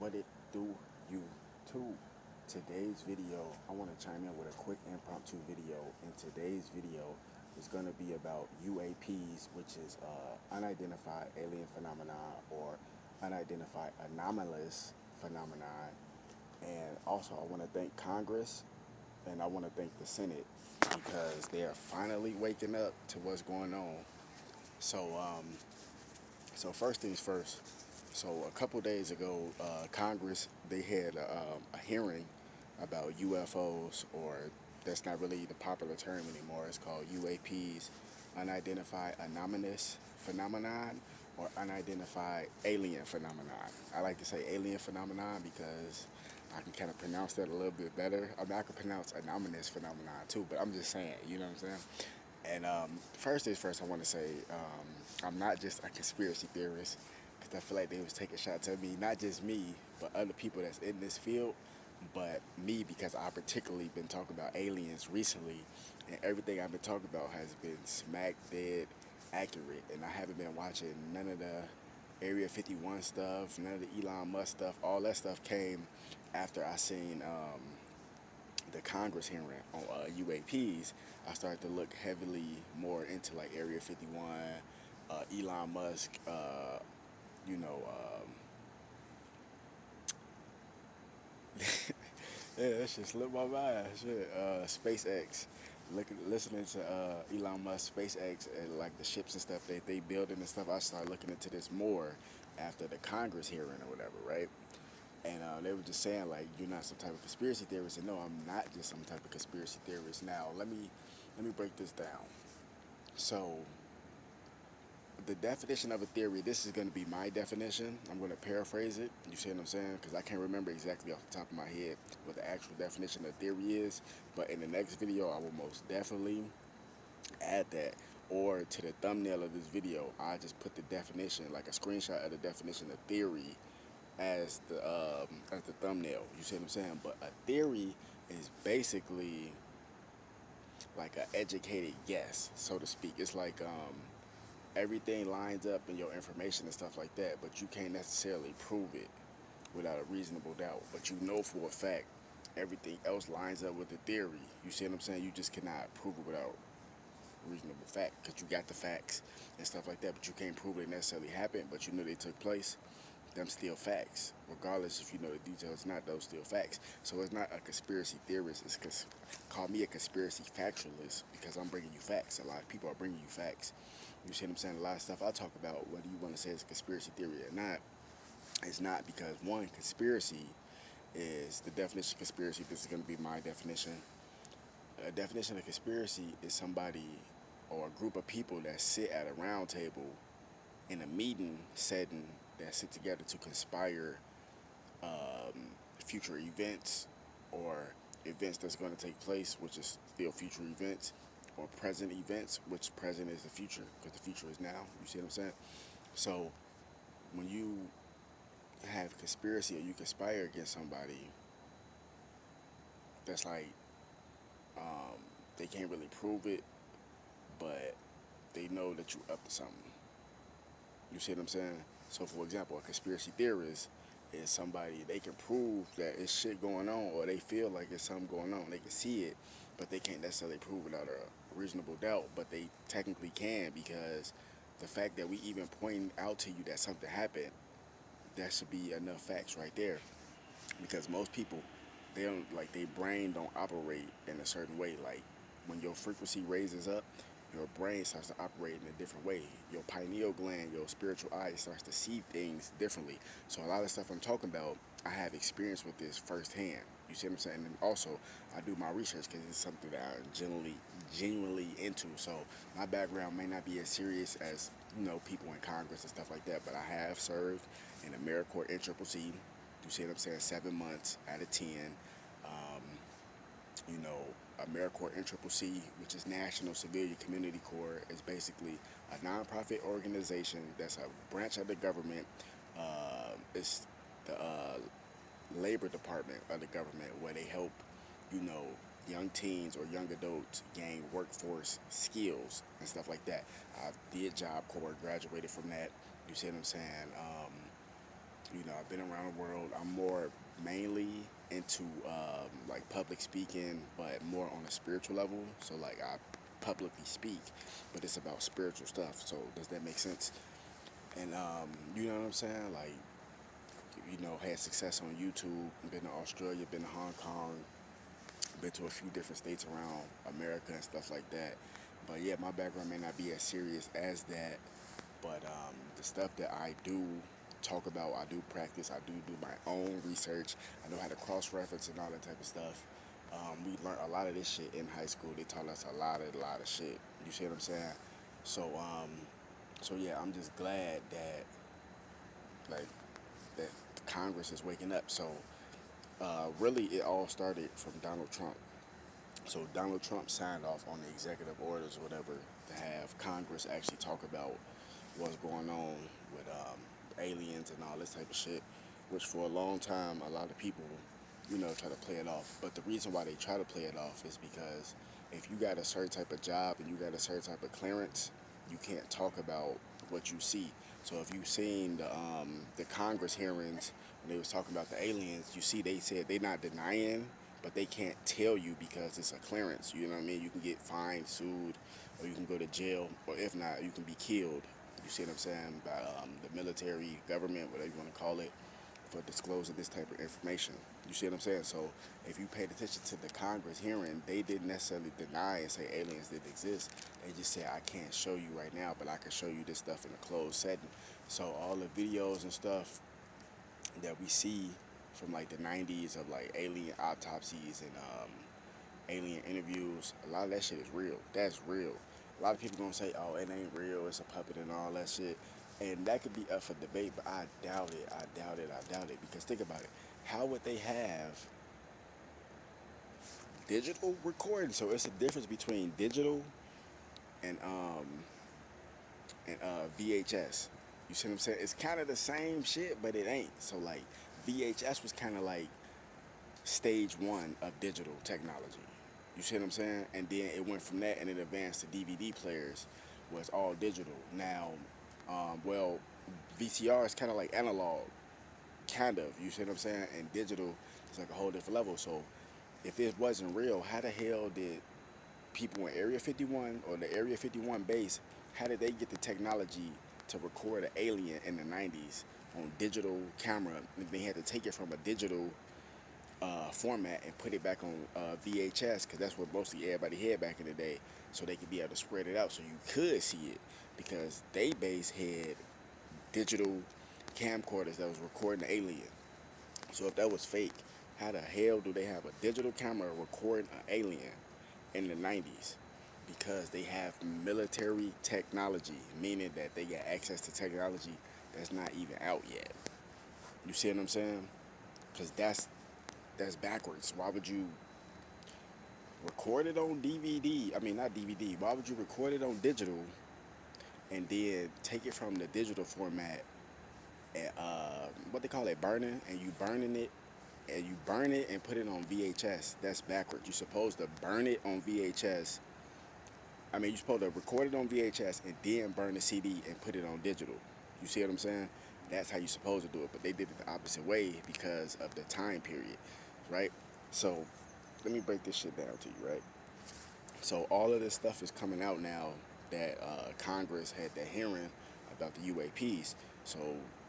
What it do, YouTube? Today's video, I want to chime in with a quick impromptu video. And today's video is going to be about UAPs, which is unidentified alien phenomenon or unidentified anomalous phenomenon. And also, I want to thank Congress and I want to thank the Senate because they are finally waking up to what's going on. So, um, so first things first. So a couple days ago, Congress they had a hearing about UFOs, or that's not really the popular term anymore. It's called UAPs, unidentified anomalous phenomenon, or unidentified alien phenomenon. I like to say alien phenomenon because I can kind of pronounce that a little bit better. I mean, I can pronounce anomalous phenomenon too, but I'm just saying, you know what I'm saying? And first things first, I want to say I'm not just a conspiracy theorist because I feel like they was taking shots at me, not just me, but other people that's in this field, but me because I particularly been talking about aliens recently, and everything I've been talking about has been smack dead accurate, and I haven't been watching none of the Area 51 stuff, none of the Elon Musk stuff. All that stuff came after I seen the Congress hearing on UAPs. I started to look heavily more into like Area 51, Elon Musk, you know, yeah, that shit slipped my mind. Shit, SpaceX. Listening to Elon Musk, SpaceX, and like the ships and stuff that they building and stuff. I started looking into this more after the Congress hearing or whatever, right? And they were just saying like you're not some type of conspiracy theorist, and no, I'm not just some type of conspiracy theorist. Now let me break this down. So the definition of a theory, this is going to be my definition. I'm going to paraphrase it. You see what I'm saying? Because I can't remember exactly off the top of my head what the actual definition of theory is. But in the next video, I will most definitely add that. Or to the thumbnail of this video, I just put the definition, like a screenshot of the definition of theory as the thumbnail. You see what I'm saying? But a theory is basically like an educated guess, so to speak. It's like everything lines up in your information and stuff like that, but you can't necessarily prove it without a reasonable doubt. But you know for a fact everything else lines up with the theory. You see what I'm saying? You just cannot prove it without reasonable fact because you got the facts and stuff like that, but you can't prove it necessarily happened, but you know they took place. Them still facts, regardless if you know the details. Not those still facts. So it's not a conspiracy theorist. Call me a conspiracy factualist because I'm bringing you facts. A lot of people are bringing you facts. You see what I'm saying? A lot of stuff I talk about, whether you want to say it's a conspiracy theory or not, it's not because one, conspiracy is the definition of conspiracy. This is going to be my definition. A definition of conspiracy is somebody or a group of people that sit at a round table in a meeting setting that sit together to conspire future events or events that's going to take place, which is still future events, or present events, which present is the future because the future is now. You see what I'm saying? So when you have conspiracy or you conspire against somebody, that's like they can't really prove it, but they know that you're up to something. You see what I'm saying? So, for example, a conspiracy theorist is somebody they can prove that it's shit going on, or they feel like it's something going on. They can see it, but they can't necessarily prove it without a reasonable doubt. But they technically can because the fact that we even point out to you that something happened, that should be enough facts right there. Because most people, they don't like their brain don't operate in a certain way. Like when your frequency raises up, your brain starts to operate in a different way. Your pineal gland, your spiritual eye starts to see things differently. So a lot of stuff I'm talking about, I have experience with this firsthand. You see what I'm saying? And also, I do my research because it's something that I'm genuinely into. So my background may not be as serious as people in Congress and stuff like that, but I have served in AmeriCorps NCCC. You see what I'm saying? 7 months out of 10. Um, you know, AmeriCorps NCCC, which is National Civilian Community Corps, is basically a nonprofit organization that's a branch of the government. It's the labor department of the government where they help, you know, young teens or young adults gain workforce skills and stuff like that. I did Job Corps, graduated from that. You see what I'm saying? You know, I've been around the world. I'm more mainly into like public speaking, but more on a spiritual level. So like I publicly speak, but it's about spiritual stuff. So does that make sense? And you know what I'm saying? Like, you know, had success on YouTube. Been to Australia, been to Hong Kong, been to a few different states around America and stuff like that. But yeah, my background may not be as serious as that, but the stuff that I do talk about, I do practice, I do my own research. I know how to cross reference and all that type of stuff. We learned a lot of this shit in high school. They taught us a lot of shit. You see what I'm saying? So, so yeah, I'm just glad that like that Congress is waking up. So, really, it all started from Donald Trump. So Donald Trump signed off on the executive orders or whatever to have Congress actually talk about what's going on with aliens and all this type of shit, which for a long time a lot of people, you know, try to play it off. But the reason why they try to play it off is because if you got a certain type of job and you got a certain type of clearance, you can't talk about what you see. So if you've seen the Congress hearings when they was talking about the aliens, you see they said they're not denying, but they can't tell you because it's a clearance. You know what I mean? You can get fined, sued, or you can go to jail, or if not, you can be killed. You see what I'm saying? By the military, government, whatever you want to call it, for disclosing this type of information. You see what I'm saying? So if you paid attention to the Congress hearing, they didn't necessarily deny and say aliens didn't exist. They just said, I can't show you right now, but I can show you this stuff in a closed setting. So all the videos and stuff that we see from like the 90s of like alien autopsies and alien interviews, a lot of that shit is real. That's real. A lot of people gonna say, "Oh, it ain't real. It's a puppet and all that shit," and that could be up for debate. But I doubt it. I doubt it. I doubt it. Because think about it. How would they have digital recording? So it's a difference between digital and VHS. You see what I'm saying? It's kind of the same shit, but it ain't. So like VHS was kind of like stage one of digital technology. You see what I'm saying? And then it went from that and it advanced to DVD players, where it's all digital. Now, well, VCR is kind of like analog, kind of. You see what I'm saying? And digital is like a whole different level. So if it wasn't real, how the hell did people in Area 51 or the Area 51 base, how did they get the technology to record an alien in the 90s on digital camera? They had to take it from a digital format and put it back on VHS because that's what mostly everybody had back in the day, so they could be able to spread it out so you could see it because they base had digital camcorders that was recording the alien. So if that was fake, how the hell do they have a digital camera recording an alien in the 90s? Because they have military technology, meaning that they got access to technology that's not even out yet. You see what I'm saying? Because that's backwards. Why would you record it on DVD? I mean, not DVD. Why would you record it on digital and then take it from the digital format and what they call it, burning, and you burning it and you burn it and put it on VHS? That's backwards. You're supposed to burn it on VHS. I mean, you're supposed to record it on VHS and then burn the CD and put it on digital. You see what I'm saying? That's how you're supposed to do it. But they did it the opposite way because of the time period, right? So let me break this shit down to you, right? So all of this stuff is coming out now that Congress had the hearing about the UAPs. So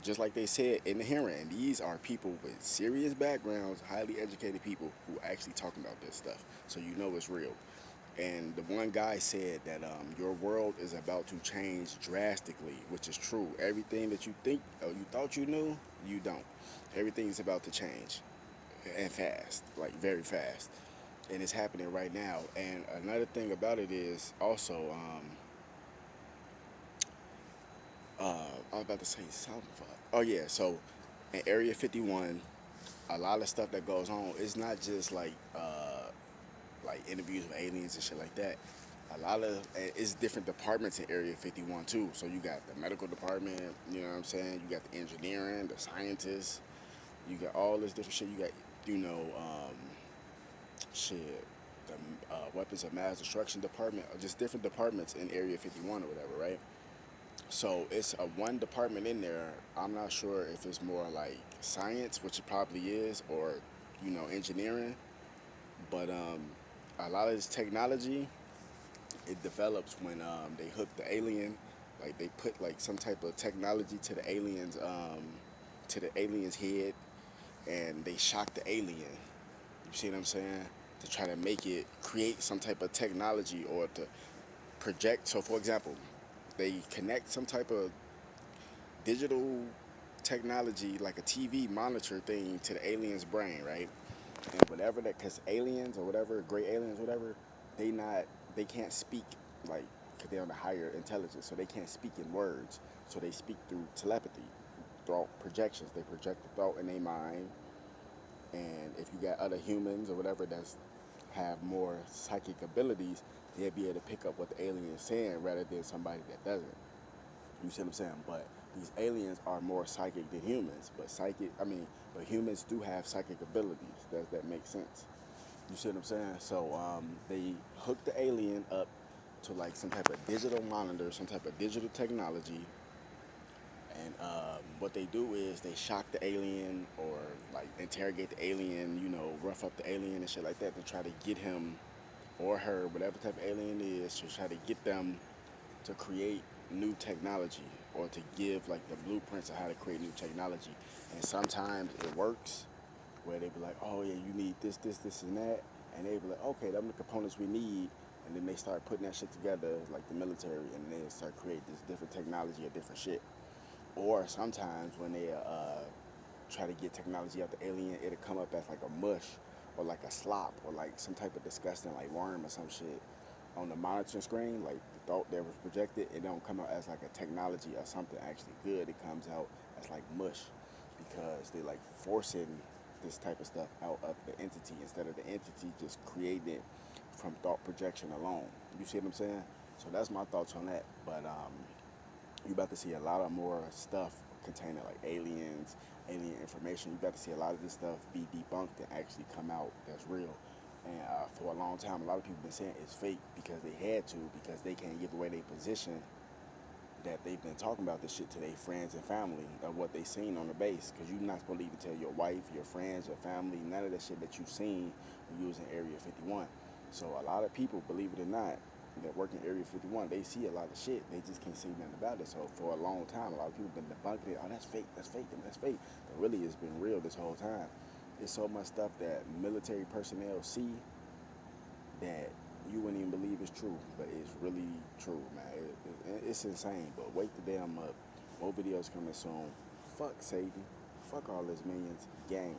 just like they said in the hearing, and these are people with serious backgrounds, highly educated people who are actually talking about this stuff. So you know it's real. And the one guy said that your world is about to change drastically, which is true. Everything that you think or you thought you knew, you don't. Everything is about to change and fast, like very fast. And it's happening right now. And another thing about it is also, I was about to say something. Oh yeah, so in Area 51, a lot of stuff that goes on. It's not just like interviews with aliens and shit like that. A lot of it's different departments in Area 51 too. So you got the medical department, you know what I'm saying? You got the engineering, the scientists, you got all this different shit. You got, you know, shit, the weapons of mass destruction department, or just different departments in Area 51 or whatever, right? So it's a one department in there. I'm not sure if it's more like science, which it probably is, or engineering. But a lot of this technology, it develops when they hook the alien, like they put like some type of technology to the alien's head, and they shock the alien. You see what I'm saying? To try to make it create some type of technology or to project. So, for example, they connect some type of digital technology, like a TV monitor thing, to the alien's brain, right? And whatever that, because aliens or whatever, great aliens, whatever, they not, they can't speak like, because they're on a higher intelligence, so they can't speak in words. So they speak through telepathy, thought projections. They project the thought in their mind, and if you got other humans or whatever that's have more psychic abilities, they'll be able to pick up what the alien is saying rather than somebody that doesn't. You see what I'm saying? But these aliens are more psychic than humans. But humans do have psychic abilities. Does that make sense? You see what I'm saying? So they hook the alien up to like some type of digital monitor, some type of digital technology, and what they do is they shock the alien or like interrogate the alien, rough up the alien and shit like that to try to get him or her, whatever type of alien it is, to try to get them to create new technology or to give like the blueprints of how to create new technology. And sometimes it works where they be like, oh yeah, you need this, this, this, and that. And they be like, okay, them the components we need. And then they start putting that shit together like the military, and then they start creating this different technology or different shit. Or sometimes when they try to get technology out the alien, it'll come up as like a mush or like a slop or like some type of disgusting like worm or some shit on the monitoring screen. Like the thought that was projected, it don't come out as like a technology or something actually good. It comes out as like mush because they like forcing this type of stuff out of the entity instead of the entity just creating it from thought projection alone. You see what I'm saying? So that's my thoughts on that. But you about to see a lot of more stuff containing like aliens, alien information. You about to see a lot of this stuff be debunked and actually come out that's real. And for a long time, a lot of people been saying it's fake because they had to, because they can't give away their position that they've been talking about this shit to their friends and family of what they seen on the base. Because you're not supposed to even tell your wife, your friends, your family, none of that shit that you seen when you was in Area 51. So a lot of people, believe it or not, that work in Area 51, they see a lot of shit. They just can't say nothing about it. So for a long time, a lot of people been debunking it. Oh, that's fake, that's fake, that's fake. But really, it's been real this whole time. There's so much stuff that military personnel see that you wouldn't even believe it's true, but it's really true, man. It's insane, but wake the damn up. More videos coming soon. Fuck Satan. Fuck all this millions. Gang.